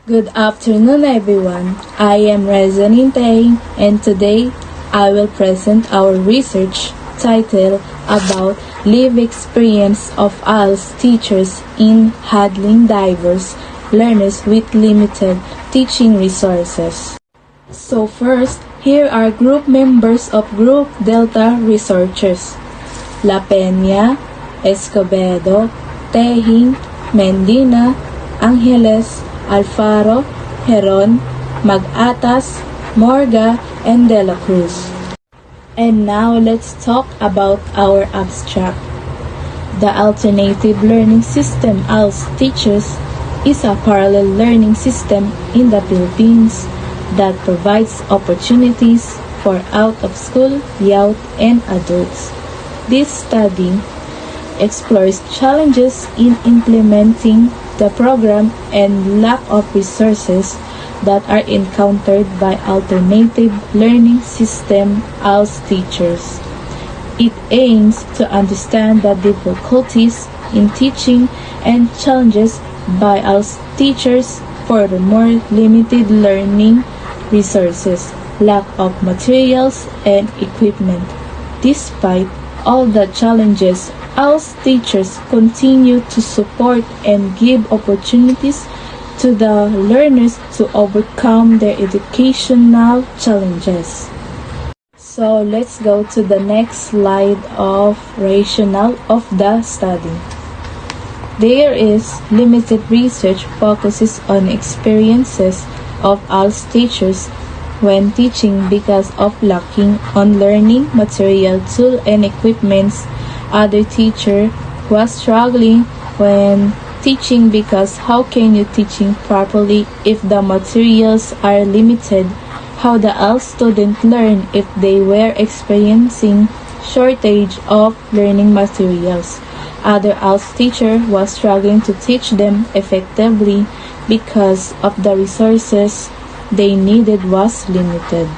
Good afternoon, everyone. I am Rezaninte, and today I will present our research titled about live experience of ALS teachers in handling diverse learners with limited teaching resources. So first, here are group members of Group Delta researchers: La Peña, Escobedo, Tehing, Mendina, Angeles, Alfaro, Heron, Mag-Atas, Morga, and De La Cruz. And now let's talk about our abstract. The Alternative Learning System ALS teachers is a parallel learning system in the Philippines that provides opportunities for out-of-school youth and adults. This study explores challenges in implementing the program and lack of resources that are encountered by alternative learning system ALS teachers. It aims to understand the difficulties in teaching and challenges by ALS teachers for the more limited learning resources, lack of materials and equipment. Despite all the challenges, ALS teachers continue to support and give opportunities to the learners to overcome their educational challenges. So let's go to the next slide of rationale of the study. There is limited research focuses on experiences of ALS teachers when teaching because of lacking on learning material, tool, and equipments. Other teacher was struggling when teaching because how can you teaching properly if the materials are limited? How the ALS student learn if they were experiencing shortage of learning materials? Other ALS teacher was struggling to teach them effectively because of the resources they needed was limited.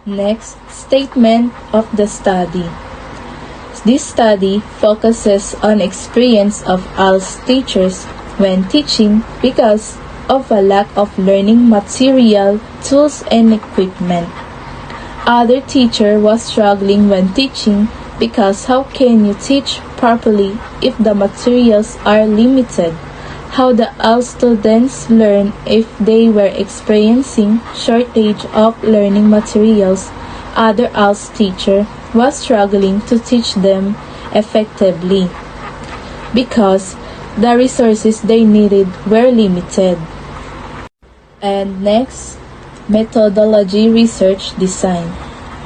Next, statement of the study. This study focuses on experience of ALS teachers when teaching because of a lack of learning material, tools, and equipment. Other teacher was struggling when teaching because how can you teach properly if the materials are limited? How the ALS students learn if they were experiencing shortage of learning materials? Other ALS teacher was struggling to teach them effectively because the resources they needed were limited. And next, methodology research design.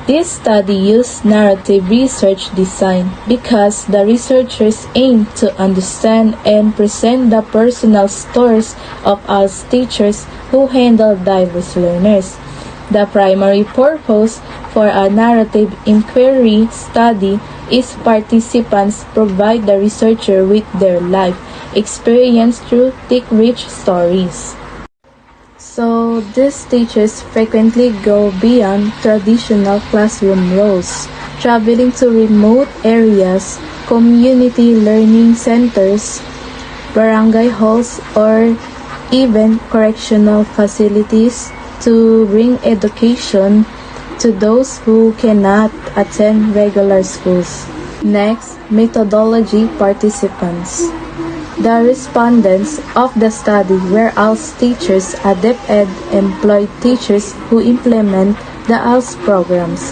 This study used narrative research design because the researchers aimed to understand and present the personal stories of ALS teachers who handle diverse learners. The primary purpose for a narrative inquiry study is participants provide the researcher with their life experience through thick-rich stories. So, these teachers frequently go beyond traditional classroom roles, traveling to remote areas, community learning centers, barangay halls, or even correctional facilities to bring education to those who cannot attend regular schools. Next, methodology participants. The respondents of the study were ALS teachers, adept ed employed teachers who implement the ALS programs.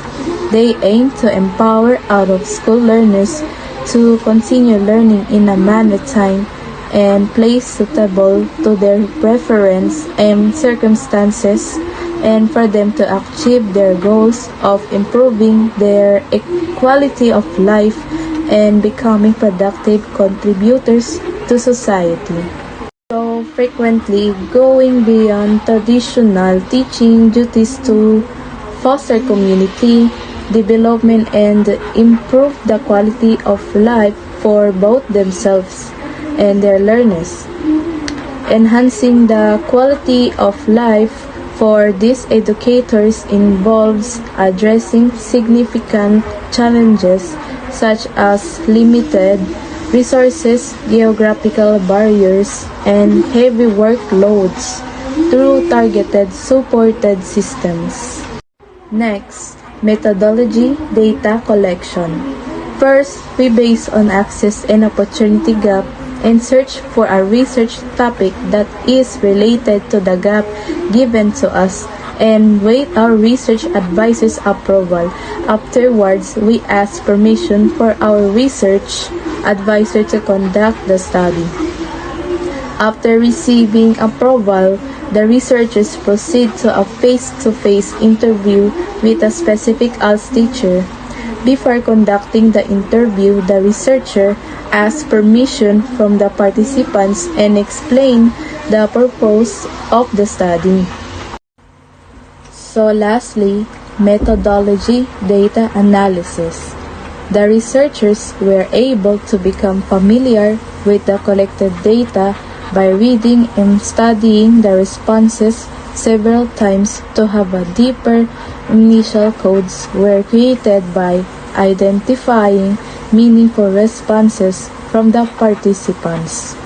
They aim to empower out-of-school learners to continue learning in a manner, time, and place suitable to their preference and circumstances, and for them to achieve their goals of improving their quality of life and becoming productive contributors to society. So frequently going beyond traditional teaching duties to foster community development and improve the quality of life for both themselves and their learners. Enhancing the quality of life for these educators involves addressing significant challenges such as limited resources, geographical barriers, and heavy workloads. through targeted supported systems. Next, methodology data collection. First, we base on access and opportunity gap and search for a research topic that is related to the gap given to us and wait our research advisor's approval. Afterwards, we ask permission for our research advisor to conduct the study. After receiving approval, the researchers proceed to a face-to-face interview with a specific ALS teacher. Before conducting the interview, the researcher asks permission from the participants and explain the purpose of the study. So lastly, methodology data analysis. The researchers were able to become familiar with the collected data by reading and studying the responses several times to have a deeper initial codes were created by identifying meaningful responses from the participants.